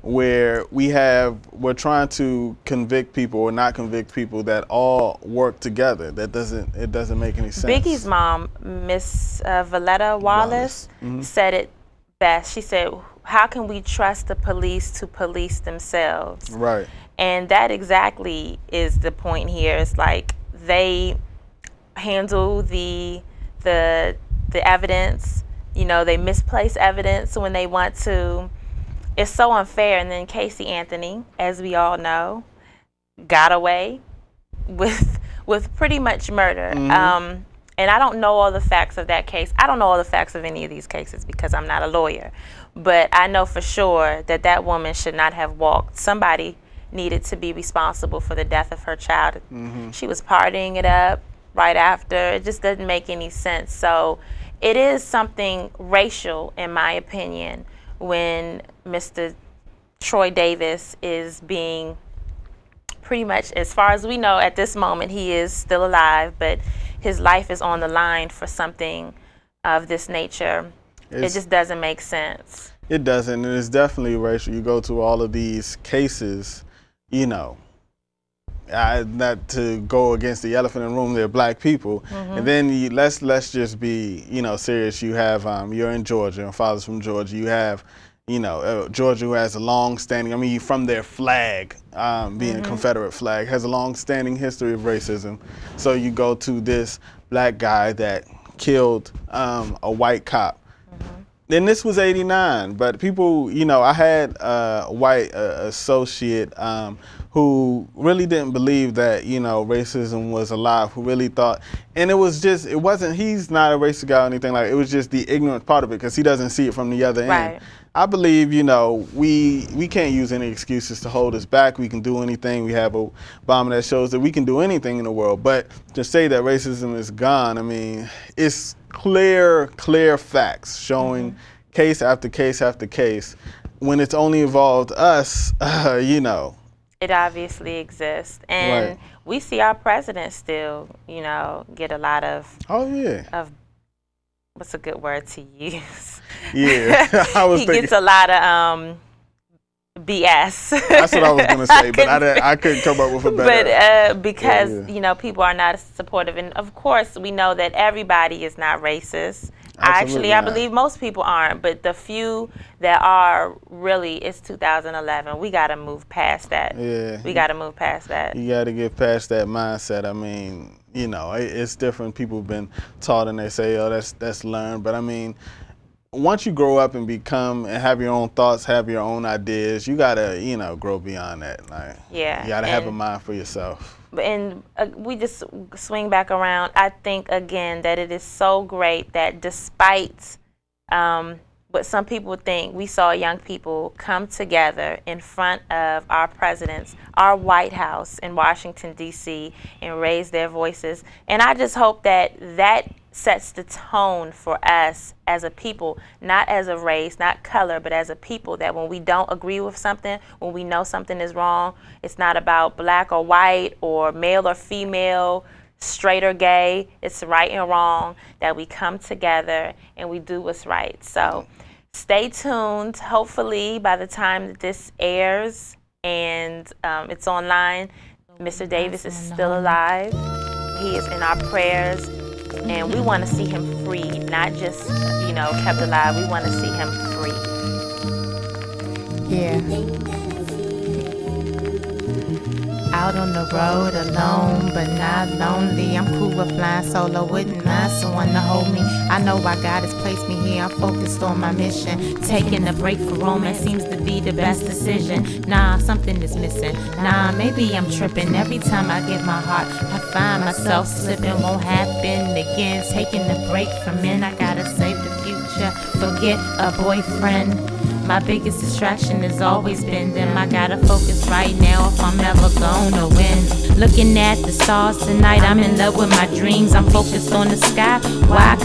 where we're trying to convict people or not convict people that all work together. It doesn't make any sense. Biggie's mom, Miss Valletta Wallace, said it best. She said, how can we trust the police to police themselves? Right. And that exactly is the point here. It's like they handle the evidence, you know, they misplace evidence when they want to. It's so unfair. And then Casey Anthony, as we all know, got away with pretty much murder. And I don't know all the facts of that case. I don't know all the facts of any of these cases because I'm not a lawyer. But I know for sure that that woman should not have walked. Somebody needed to be responsible for the death of her child. She was partying it up right after. It just doesn't make any sense. So it is something racial, in my opinion, when Mr. Troy Davis is being pretty much, as far as we know at this moment, he is still alive, but his life is on the line for something of this nature. It just doesn't make sense. It doesn't, and it's definitely racial. You go to all of these cases, you know, not to go against the elephant in the room, they're black people. And then let's just be, you know, serious. You have, you're in Georgia, and father's from Georgia. You have, you know, Georgia, who has a long-standing, I mean, from their flag, being a Confederate flag, has a long-standing history of racism. So you go to this black guy that killed a white cop. And this was '89, but people, you know, I had a white associate who really didn't believe that, you know, racism was alive, who really thought, and it was just, it wasn't, he's not a racist guy or anything like that. It was just the ignorant part of it because he doesn't see it from the other end. I believe, you know, we can't use any excuses to hold us back. We can do anything. We have a Obama that shows that we can do anything in the world. But to say that racism is gone, I mean, it's clear facts showing case after case after case. When it's only involved us, you know. It obviously exists. And we see our president still, you know, get a lot of, what's a good word to use? He gets a lot of BS. That's what I was going to say, but I couldn't come up with a better. But because, you know, people are not supportive. And, of course, we know that everybody is not racist. Actually, I believe most people aren't. But the few that are, really, it's 2011. We got to move past that. We got to move past that. You got to get past that mindset. I mean, you know, it's different. People have been taught and they say, oh, that's learned. But, I mean, once you grow up and become and have your own thoughts, have your own ideas, you gotta, you know, grow beyond that. Like, you gotta have a mind for yourself. And we just swing back around. I think again that it is so great that despite what some people think, we saw young people come together in front of our presidents, our White House in Washington, D.C., and raise their voices. And I just hope that that sets the tone for us as a people, not as a race, not color, but as a people, that when we don't agree with something, when we know something is wrong, it's not about black or white or male or female, straight or gay, it's right and wrong, that we come together and we do what's right. So stay tuned. Hopefully by the time that this airs and it's online, Mr. Davis is still alive. He is in our prayers. And we want to see him free, not just, you know, kept alive. We want to see him free. Out on the road alone, but not lonely. I'm cool with flying solo, wouldn't mind someone to hold me. I know why God has placed me here. I'm focused on my mission. Taking a break for romance seems to be the best decision. Nah, something is missing. Nah, maybe I'm tripping. Every time I give my heart, I find myself slipping. Won't happen again. Taking a break from men. I gotta save the future. Forget a boyfriend. My biggest distraction has always been them. I gotta focus right now if I'm ever gonna win. Looking at the stars tonight, I'm in love with my dreams. I'm focused on the sky. Why?